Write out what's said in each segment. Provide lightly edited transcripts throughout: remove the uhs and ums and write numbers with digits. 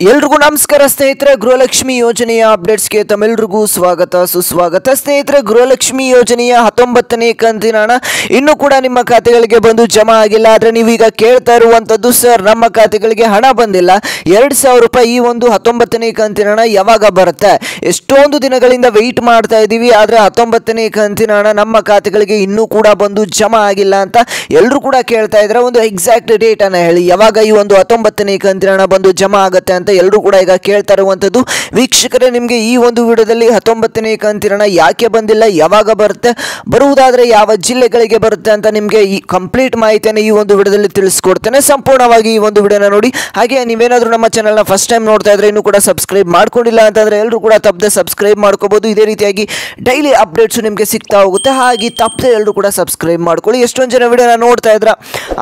ಎಲ್ರಿಗೂ ನಮಸ್ಕಾರ ಸ್ನೇಹಿತರೆ, ಗೃಹಲಕ್ಷ್ಮಿ ಯೋಜನೆಯ ಅಪ್ಡೇಟ್ಸ್ಗೆ ತಮ್ಮೆಲ್ಲರಿಗೂ ಸ್ವಾಗತ ಸುಸ್ವಾಗತ. ಸ್ನೇಹಿತರೆ, ಗೃಹಲಕ್ಷ್ಮಿ ಯೋಜನೆಯ 19ನೇ ಕಂತಿನ ಹಣ ಇನ್ನೂ ಕೂಡ ನಿಮ್ಮ ಖಾತೆಗಳಿಗೆ ಬಂದು ಜಮಾ ಆಗಿಲ್ಲ. ಆದರೆ ನೀವೀಗ ಕೇಳ್ತಾ ಇರುವಂಥದ್ದು, ಸರ್ ನಮ್ಮ ಖಾತೆಗಳಿಗೆ ಹಣ ಬಂದಿಲ್ಲ, 2,000 ರೂಪಾಯಿ ಈ ಒಂದು 19ನೇ ಕಂತಿನ ಹಣ ಯಾವಾಗ ಬರುತ್ತೆ? ಎಷ್ಟೊಂದು ದಿನಗಳಿಂದ ವೆಯ್ಟ್ ಮಾಡ್ತಾ ಇದ್ದೀವಿ, ಆದರೆ 19ನೇ ಕಂತಿನ ಹಣ ನಮ್ಮ ಖಾತೆಗಳಿಗೆ ಇನ್ನೂ ಕೂಡ ಬಂದು ಜಮಾ ಆಗಿಲ್ಲ ಅಂತ ಎಲ್ಲರೂ ಕೂಡ ಕೇಳ್ತಾ ಇದ್ದಾರೆ. ಒಂದು ಎಕ್ಸಾಕ್ಟ್ ಡೇಟ್ ಅನ್ನು ಹೇಳಿ, ಯಾವಾಗ ಈ ಒಂದು 19ನೇ ಕಂತಿನ ಹಣ ಬಂದು ಜಮಾ ಆಗುತ್ತೆ ಅಂತ ಎಲ್ಲರೂ ಕೂಡ ಈಗ ಕೇಳ್ತಾ ಇರುವಂಥದ್ದು. ವೀಕ್ಷಕರೇ, ನಿಮಗೆ ಈ ಒಂದು ವಿಡಿಯೋದಲ್ಲಿ 19ನೇ ಕಂತಿನ ಹಣ ಯಾಕೆ ಬಂದಿಲ್ಲ, ಯಾವಾಗ ಬರುತ್ತೆ, ಬರುವುದಾದರೆ ಯಾವ ಜಿಲ್ಲೆಗಳಿಗೆ ಬರುತ್ತೆ ಅಂತ ನಿಮಗೆ ಈ ಕಂಪ್ಲೀಟ್ ಮಾಹಿತಿಯನ್ನು ಈ ಒಂದು ವಿಡಿಯೋದಲ್ಲಿ ತಿಳಿಸ್ಕೊಡ್ತೇನೆ. ಸಂಪೂರ್ಣವಾಗಿ ಈ ಒಂದು ವಿಡಿಯೋನ ನೋಡಿ. ಹಾಗೆ ನೀವೇನಾದರೂ ನಮ್ಮ ಚಾನಲ್ನ ಫಸ್ಟ್ ಟೈಮ್ ನೋಡ್ತಾ ಇದ್ರೆ ಇನ್ನೂ ಕೂಡ ಸಬ್ಸ್ಕ್ರೈಬ್ ಮಾಡ್ಕೊಂಡಿಲ್ಲ ಅಂತಂದರೆ ಎಲ್ಲರೂ ಕೂಡ ತಪ್ಪದೆ ಸಬ್ಸ್ಕ್ರೈಬ್ ಮಾಡ್ಕೋಬಹುದು. ಇದೇ ರೀತಿಯಾಗಿ ಡೈಲಿ ಅಪ್ಡೇಟ್ಸ್ ನಿಮಗೆ ಸಿಗ್ತಾ ಹೋಗುತ್ತೆ. ಹಾಗೆ ತಪ್ಪದೆ ಎಲ್ಲರೂ ಕೂಡ ಸಬ್ಸ್ಕ್ರೈಬ್ ಮಾಡ್ಕೊಳ್ಳಿ. ಎಷ್ಟೊಂದು ಜನ ವಿಡಿಯೋನ ನೋಡ್ತಾ ಇದ್ರ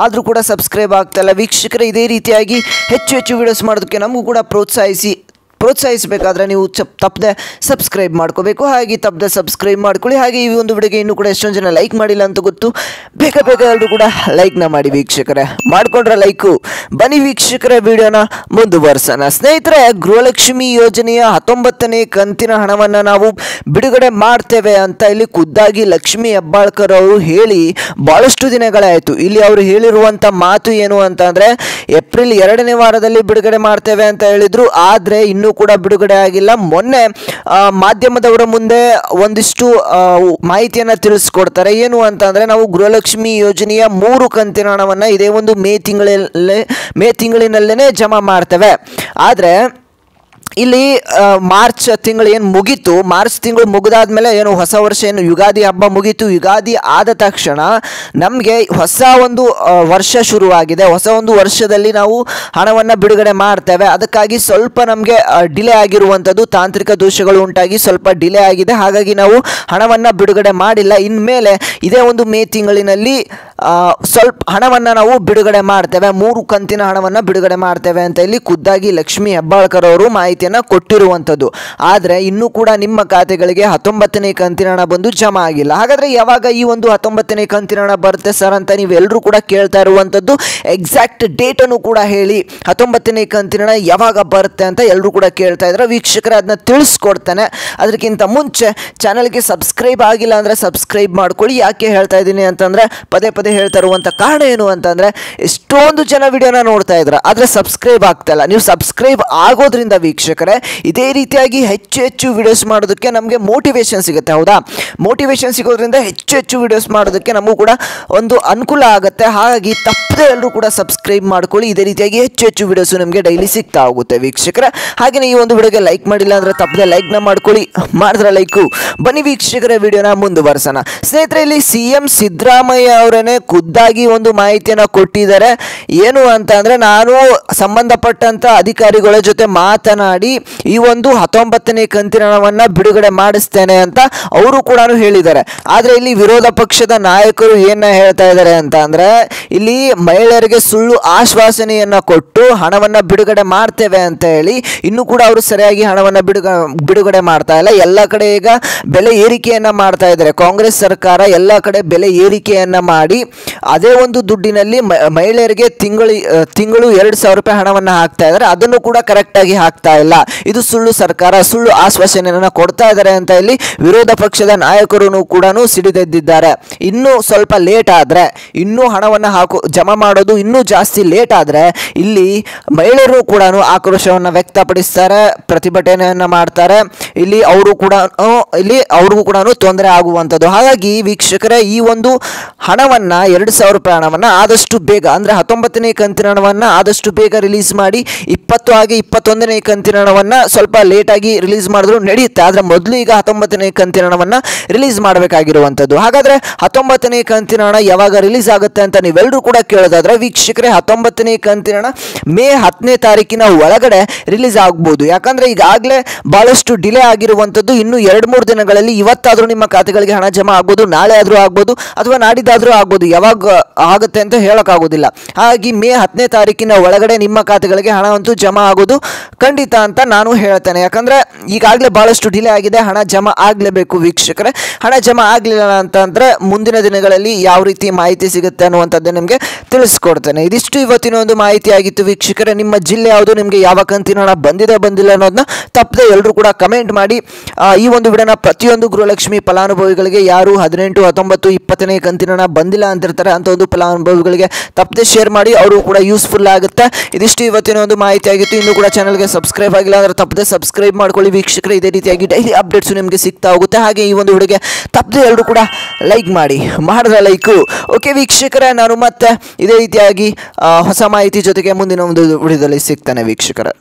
ಆದರೂ ಕೂಡ ಸಬ್ಸ್ಕ್ರೈಬ್ ಆಗ್ತಾ ಇಲ್ಲ. ವೀಕ್ಷಕರೇ, ಇದೇ ರೀತಿಯಾಗಿ ಹೆಚ್ಚು ವಿಡಿಯೋಸ್ ಮಾಡೋದಕ್ಕೆ ನಮಗೂ ಕೂಡ ಪ್ರೋತ್ಸಾಹಿಸಬೇಕಾದ್ರೆ ನೀವು ತಪ್ಪದೆ ಸಬ್ಸ್ಕ್ರೈಬ್ ಮಾಡ್ಕೋಬೇಕು. ಹಾಗೆ ತಪ್ಪದೆ ಸಬ್ಸ್ಕ್ರೈಬ್ ಮಾಡ್ಕೊಳ್ಳಿ. ಹಾಗೆ ಈ ಒಂದು ವಿಡಿಯೋಗೆ ಇನ್ನೂ ಕೂಡ ಎಷ್ಟೊಂದು ಜನ ಲೈಕ್ ಮಾಡಿಲ್ಲ ಅಂತ ಗೊತ್ತು, ಬೇಗ ಎಲ್ಲರೂ ಕೂಡ ಲೈಕ್ನ ಮಾಡಿ ವೀಕ್ಷಕರೇ. ಮಾಡಿಕೊಂಡ್ರೆ ಲೈಕು. ಬನ್ನಿ ವೀಕ್ಷಕರೇ, ವಿಡಿಯೋನ ಮುಂದುವರ್ಸೋಣ. ಸ್ನೇಹಿತರೆ, ಗೃಹಲಕ್ಷ್ಮಿ ಯೋಜನೆಯ 19ನೇ ಕಂತಿನ ಹಣವನ್ನು ನಾವು ಬಿಡುಗಡೆ ಮಾಡ್ತೇವೆ ಅಂತ ಇಲ್ಲಿ ಖುದ್ದಾಗಿ ಲಕ್ಷ್ಮೀ ಹೆಬ್ಬಾಳ್ಕರ್ ಅವರು ಹೇಳಿ ಭಾಳಷ್ಟು ದಿನಗಳಾಯಿತು. ಇಲ್ಲಿ ಅವರು ಹೇಳಿರುವಂಥ ಮಾತು ಏನು ಅಂತ ಅಂದರೆ, ಏಪ್ರಿಲ್ 2ನೇ ವಾರದಲ್ಲಿ ಬಿಡುಗಡೆ ಮಾಡ್ತೇವೆ ಅಂತ ಹೇಳಿದರು, ಆದರೆ ಇನ್ನೂ ಕೂಡ ಬಿಡುಗಡೆ ಆಗಿಲ್ಲ. ಮೊನ್ನೆ ಮಾಧ್ಯಮದವರ ಮುಂದೆ ಒಂದಿಷ್ಟು ಮಾಹಿತಿಯನ್ನು ತಿಳಿಸ್ಕೊಡ್ತಾರೆ. ಏನು ಅಂತ ಅಂದರೆ, ನಾವು ಗೃಹಲಕ್ಷ್ಮಿ ಯೋಜನೆಯ 3 ಕಂತಿನ ಹಣವನ್ನು ಇದೇ ಒಂದು ಮೇ ತಿಂಗಳಿನಲ್ಲೇ ಜಮಾ ಮಾಡ್ತೇವೆ. ಆದರೆ ಇಲ್ಲಿ ಮಾರ್ಚ್ ತಿಂಗಳು ಏನು ಮುಗೀತು, ಮಾರ್ಚ್ ತಿಂಗಳು ಮುಗಿದಾದ್ಮೇಲೆ ಏನು ಹೊಸ ವರ್ಷ ಏನು ಯುಗಾದಿ ಹಬ್ಬ ಮುಗೀತು. ಯುಗಾದಿ ಆದ ತಕ್ಷಣ ನಮಗೆ ಹೊಸ ಒಂದು ವರ್ಷ ಶುರುವಾಗಿದೆ. ಹೊಸ ಒಂದು ವರ್ಷದಲ್ಲಿ ನಾವು ಹಣವನ್ನು ಬಿಡುಗಡೆ ಮಾಡ್ತೇವೆ. ಅದಕ್ಕಾಗಿ ಸ್ವಲ್ಪ ನಮಗೆ ಡಿಲೇ ಆಗಿರುವಂಥದ್ದು, ತಾಂತ್ರಿಕ ದೋಷಗಳು ಉಂಟಾಗಿ ಸ್ವಲ್ಪ ಡಿಲೇ ಆಗಿದೆ. ಹಾಗಾಗಿ ನಾವು ಹಣವನ್ನು ಬಿಡುಗಡೆ ಮಾಡಿಲ್ಲ. ಇನ್ಮೇಲೆ ಇದೇ ಒಂದು ಮೇ ತಿಂಗಳಿನಲ್ಲಿ ಸ್ವಲ್ಪ ಹಣವನ್ನು ನಾವು ಬಿಡುಗಡೆ ಮಾಡ್ತೇವೆ, 3 ಕಂತಿನ ಹಣವನ್ನು ಬಿಡುಗಡೆ ಮಾಡ್ತೇವೆ ಅಂತ ಇಲ್ಲಿ ಖುದ್ದಾಗಿ ಲಕ್ಷ್ಮೀ ಹೆಬ್ಬಾಳ್ಕರ್ ಅವರು ಮಾಹಿತಿಯನ್ನು ಕೊಟ್ಟಿರುವಂಥದ್ದು. ಆದರೆ ಇನ್ನೂ ಕೂಡ ನಿಮ್ಮ ಖಾತೆಗಳಿಗೆ 19ನೇ ಕಂತಿನ ಹಣ ಬಂದು ಜಮಾ ಆಗಿಲ್ಲ. ಹಾಗಾದರೆ ಯಾವಾಗ ಈ ಒಂದು 19ನೇ ಕಂತಿನ ಹಣ ಬರುತ್ತೆ ಸರ್ ಅಂತ ನೀವೆಲ್ಲರೂ ಕೂಡ ಕೇಳ್ತಾ ಇರುವಂಥದ್ದು. ಎಕ್ಸಾಕ್ಟ್ ಡೇಟನ್ನು ಕೂಡ ಹೇಳಿ, 19ನೇ ಕಂತಿನ ಹಣ ಯಾವಾಗ ಬರುತ್ತೆ ಅಂತ ಎಲ್ಲರೂ ಕೂಡ ಕೇಳ್ತಾ ಇದ್ದಾರೆ. ವೀಕ್ಷಕರೇ, ಅದನ್ನ ತಿಳಿಸ್ಕೊಡ್ತಾನೆ. ಅದಕ್ಕಿಂತ ಮುಂಚೆ ಚಾನಲ್ಗೆ ಸಬ್ಸ್ಕ್ರೈಬ್ ಆಗಿಲ್ಲ ಅಂದರೆ ಸಬ್ಸ್ಕ್ರೈಬ್ ಮಾಡ್ಕೊಳ್ಳಿ. ಯಾಕೆ ಹೇಳ್ತಾ ಇದ್ದೀನಿ ಅಂತಂದರೆ, ಪದೇ ಹೇಳ್ತಾ ಇರುವಂಥ ಕಾರಣ ಏನು ಅಂತಂದರೆ, ಎಷ್ಟೊಂದು ಜನ ವಿಡಿಯೋನ ನೋಡ್ತಾ ಇದ್ರ ಆದರೆ ಸಬ್ಸ್ಕ್ರೈಬ್ ಆಗ್ತಾ ಇಲ್ಲ. ನೀವು ಸಬ್ಸ್ಕ್ರೈಬ್ ಆಗೋದ್ರಿಂದ ವೀಕ್ಷಕರೇ ಇದೇ ರೀತಿಯಾಗಿ ಹೆಚ್ಚು ವಿಡಿಯೋಸ್ ಮಾಡೋದಕ್ಕೆ ನಮಗೆ ಮೋಟಿವೇಶನ್ ಸಿಗುತ್ತೆ. ಹೌದಾ, ಮೋಟಿವೇಶನ್ ಸಿಗೋದ್ರಿಂದ ಹೆಚ್ಚು ವಿಡಿಯೋಸ್ ಮಾಡೋದಕ್ಕೆ ನಮಗೂ ಕೂಡ ಒಂದು ಅನುಕೂಲ ಆಗುತ್ತೆ. ಹಾಗಾಗಿ ತಪ್ಪದೆ ಎಲ್ಲರೂ ಕೂಡ ಸಬ್ಸ್ಕ್ರೈಬ್ ಮಾಡ್ಕೊಳ್ಳಿ. ಇದೇ ರೀತಿಯಾಗಿ ಹೆಚ್ಚು ವಿಡಿಯೋಸ್ ನಿಮಗೆ ಡೈಲಿ ಸಿಗ್ತಾ ಹೋಗುತ್ತೆ ವೀಕ್ಷಕರೇ. ಹಾಗೆಯೇ ಈ ಒಂದು ವಿಡಿಯೋಗೆ ಲೈಕ್ ಮಾಡಿಲ್ಲ ಅಂದರೆ ತಪ್ಪದೆ ಲೈಕ್ನ ಮಾಡ್ಕೊಳ್ಳಿ. ಮಾಡಿದ್ರೆ ಲೈಕು. ಬನ್ನಿ ವೀಕ್ಷಕರೇ, ವಿಡಿಯೋನ ಮುಂದುವರ್ಸೋಣ. ಸ್ನೇಹಿತರೆ, ಇಲ್ಲಿ CM ಸಿದ್ದರಾಮಯ್ಯ ಅವರೇನೆ ಖುದ್ದಾಗಿ ಒಂದು ಮಾಹಿತಿಯನ್ನು ಕೊಟ್ಟಿದ್ದಾರೆ. ಏನು ಅಂತ ಅಂದರೆ, ನಾನು ಸಂಬಂಧಪಟ್ಟಂಥ ಅಧಿಕಾರಿಗಳ ಜೊತೆ ಮಾತನಾಡಿ ಈ ಒಂದು 19ನೇ ಕಂತಿನ ಹಣವನ್ನು ಬಿಡುಗಡೆ ಮಾಡಿಸ್ತೇನೆ ಅಂತ ಅವರು ಕೂಡ ಹೇಳಿದ್ದಾರೆ. ಆದರೆ ಇಲ್ಲಿ ವಿರೋಧ ಪಕ್ಷದ ನಾಯಕರು ಏನು ಹೇಳ್ತಾ ಇದ್ದಾರೆ ಅಂತ ಅಂದರೆ, ಇಲ್ಲಿ ಮಹಿಳೆಯರಿಗೆ ಸುಳ್ಳು ಆಶ್ವಾಸನೆಯನ್ನು ಕೊಟ್ಟು ಹಣವನ್ನು ಬಿಡುಗಡೆ ಮಾಡ್ತೇವೆ ಅಂತ ಹೇಳಿ ಇನ್ನೂ ಕೂಡ ಅವರು ಸರಿಯಾಗಿ ಹಣವನ್ನು ಬಿಡುಗಡೆ ಮಾಡ್ತಾ ಇಲ್ಲ. ಎಲ್ಲ ಕಡೆ ಈಗ ಬೆಲೆ ಏರಿಕೆಯನ್ನು ಮಾಡ್ತಾ ಇದ್ದಾರೆ. ಕಾಂಗ್ರೆಸ್ ಸರ್ಕಾರ ಎಲ್ಲ ಕಡೆ ಬೆಲೆ ಏರಿಕೆಯನ್ನು ಮಾಡಿ ಅದೇ ಒಂದು ದುಡ್ಡಿನಲ್ಲಿ ಮಹಿಳೆಯರಿಗೆ ತಿಂಗಳು 2,000 ರೂಪಾಯಿ ಹಣವನ್ನು ಹಾಕ್ತಾ ಇದ್ದಾರೆ. ಅದನ್ನು ಕೂಡ ಕರೆಕ್ಟಾಗಿ ಹಾಕ್ತಾ ಇಲ್ಲ. ಇದು ಸುಳ್ಳು ಸರ್ಕಾರ, ಸುಳ್ಳು ಆಶ್ವಾಸನೆಯನ್ನು ಕೊಡ್ತಾ ಇದ್ದಾರೆ ಅಂತ ಇಲ್ಲಿ ವಿರೋಧ ಪಕ್ಷದ ನಾಯಕರು ಕೂಡ ಸಿಡಿದೆದ್ದಿದ್ದಾರೆ. ಇನ್ನೂ ಸ್ವಲ್ಪ ಲೇಟ್ ಆದರೆ, ಇನ್ನೂ ಹಣವನ್ನು ಜಮಾ ಮಾಡೋದು ಇನ್ನೂ ಜಾಸ್ತಿ ಲೇಟ್ ಆದರೆ ಇಲ್ಲಿ ಮಹಿಳೆಯರು ಕೂಡ ಆಕ್ರೋಶವನ್ನು ವ್ಯಕ್ತಪಡಿಸ್ತಾರೆ, ಪ್ರತಿಭಟನೆಯನ್ನು ಮಾಡ್ತಾರೆ. ಇಲ್ಲಿ ಅವ್ರಿಗೂ ಕೂಡ ತೊಂದರೆ ಆಗುವಂಥದ್ದು. ಹಾಗಾಗಿ ವೀಕ್ಷಕರೇ, ಈ ಒಂದು ಹಣವನ್ನು 2,000 ರೂಪಾಯಿ ಹಣವನ್ನು ಆದಷ್ಟು ಬೇಗ, ಅಂದರೆ 19ನೇ ಕಂತಿನ ಹಣವನ್ನು ಆದಷ್ಟು ಬೇಗ ರಿಲೀಸ್ ಮಾಡಿ, 21ನೇ ಕಂತಿನ ಹಣವನ್ನು ಸ್ವಲ್ಪ ಲೇಟಾಗಿ ರಿಲೀಸ್ ಮಾಡಿದ್ರು ನಡೆಯುತ್ತೆ. ಆದರೆ ಮೊದಲು ಈಗ 19ನೇ ಕಂತಿನ ಹಣವನ್ನು ರಿಲೀಸ್ ಮಾಡಬೇಕಾಗಿರುವಂಥದ್ದು. ಹಾಗಾದರೆ 19ನೇ ಕಂತಿನ ಹಣ ಯಾವಾಗ ರಿಲೀಸ್ ಆಗುತ್ತೆ ಅಂತ ನೀವೆಲ್ಲರೂ ಕೂಡ ಕೇಳೋದಾದರೆ ವೀಕ್ಷಕರೇ, 19ನೇ ಕಂತಿನ ಹಣ ಮೇ 10ನೇ ತಾರೀಕಿನ ಒಳಗಡೆ ರಿಲೀಸ್ ಆಗ್ಬೋದು. ಯಾಕಂದರೆ ಈಗಾಗಲೇ ಭಾಳಷ್ಟು ಡಿಲೇ ಆಗಿರುವಂಥದ್ದು. ಇನ್ನು 2-3 ದಿನಗಳಲ್ಲಿ, ಇವತ್ತಾದರೂ ನಿಮ್ಮ ಖಾತೆಗಳಿಗೆ ಹಣ ಜಮಾ ಆಗ್ಬೋದು, ನಾಳೆ ಆದರೂ ಆಗ್ಬೋದು, ಅಥವಾ ನಾಡಿದ್ದಾದರೂ ಆಗ್ಬೋದು. ಯಾವಾಗ ಆಗುತ್ತೆ ಅಂತ ಹೇಳೋಕ್ಕಾಗೋದಿಲ್ಲ. ಹಾಗಾಗಿ ಮೇ 10ನೇ ತಾರೀಕಿನ ಒಳಗಡೆ ನಿಮ್ಮ ಖಾತೆಗಳಿಗೆ ಹಣ ಅಂತೂ ಜಮಾ ಆಗೋದು ಖಂಡಿತ ಅಂತ ನಾನು ಹೇಳ್ತೇನೆ. ಯಾಕಂದರೆ ಈಗಾಗಲೇ ಭಾಳಷ್ಟು ಡಿಲೇ ಆಗಿದೆ, ಹಣ ಜಮಾ ಆಗಲೇಬೇಕು ವೀಕ್ಷಕರೇ. ಹಣ ಜಮಾ ಆಗಲಿಲ್ಲ ಅಂತಂದರೆ ಮುಂದಿನ ದಿನಗಳಲ್ಲಿ ಯಾವ ರೀತಿ ಮಾಹಿತಿ ಸಿಗುತ್ತೆ ಅನ್ನುವಂಥದ್ದು ನಿಮಗೆ ತಿಳಿಸ್ಕೊಡ್ತೇನೆ. ಇದಿಷ್ಟು ಇವತ್ತಿನ ಒಂದು ಮಾಹಿತಿ ಆಗಿತ್ತು ವೀಕ್ಷಕರೇ. ನಿಮ್ಮ ಜಿಲ್ಲೆ ಯಾವುದು, ನಿಮಗೆ ಯಾವ ಕಂತಿನ ಹಣ ಬಂದಿಲ್ಲ ಅನ್ನೋದನ್ನ ತಪ್ಪದೆ ಎಲ್ಲರೂ ಕೂಡ ಕಮೆಂಟ್ ಮಾಡಿ. ಈ ಒಂದು ವಿಡಿಯೋನ ಪ್ರತಿಯೊಂದು ಗೃಹಲಕ್ಷ್ಮಿ ಫಲಾನುಭವಿಗಳಿಗೆ ಯಾರು 18, 19, 20ನೇ ಕಂತಿನ ಹಣ ಬಂದಿಲ್ಲ ಅಂತಿರ್ತಾರೆ ಅಂಥ ಒಂದು ಫಲಾನುಭವಿಗಳಿಗೆ ತಪ್ಪದೆ ಶೇರ್ ಮಾಡಿ, ಅವರು ಕೂಡ ಯೂಸ್ಫುಲ್ ಆಗುತ್ತೆ. ಇದಿಷ್ಟು ಇವತ್ತಿನ ಒಂದು ಮಾಹಿತಿ ಆಗಿತ್ತು. ಇನ್ನೂ ಕೂಡ ಚಾನಲ್ಗೆ ಸಬ್ಸ್ಕ್ರೈಬ್ ಆಗಿಲ್ಲ ಅಂದರೆ ತಪ್ಪದೆ ಸಬ್ಸ್ಕ್ರೈಬ್ ಮಾಡ್ಕೊಳ್ಳಿ ವೀಕ್ಷಕರೇ. ಇದೇ ರೀತಿಯಾಗಿ ಡೈಲಿ ಅಪ್ಡೇಟ್ಸ್ ನಿಮಗೆ ಸಿಗ್ತಾ ಹೋಗುತ್ತೆ. ಹಾಗೆ ಈ ಒಂದು ವಿಡಿಯೋಗೆ ತಪ್ಪದೆ ಎಲ್ಲರೂ ಕೂಡ ಲೈಕ್ ಮಾಡಿದ್ರೆ ಲೈಕು. ಓಕೆ ವೀಕ್ಷಕರೇ, ನಾನು ಮತ್ತೆ ಇದೇ ರೀತಿಯಾಗಿ ಹೊಸ ಮಾಹಿತಿ ಜೊತೆಗೆ ಮುಂದಿನ ಒಂದು ವಿಡಿಯೋದಲ್ಲಿ ಸಿಗ್ತಾನೆ ವೀಕ್ಷಕರೇ.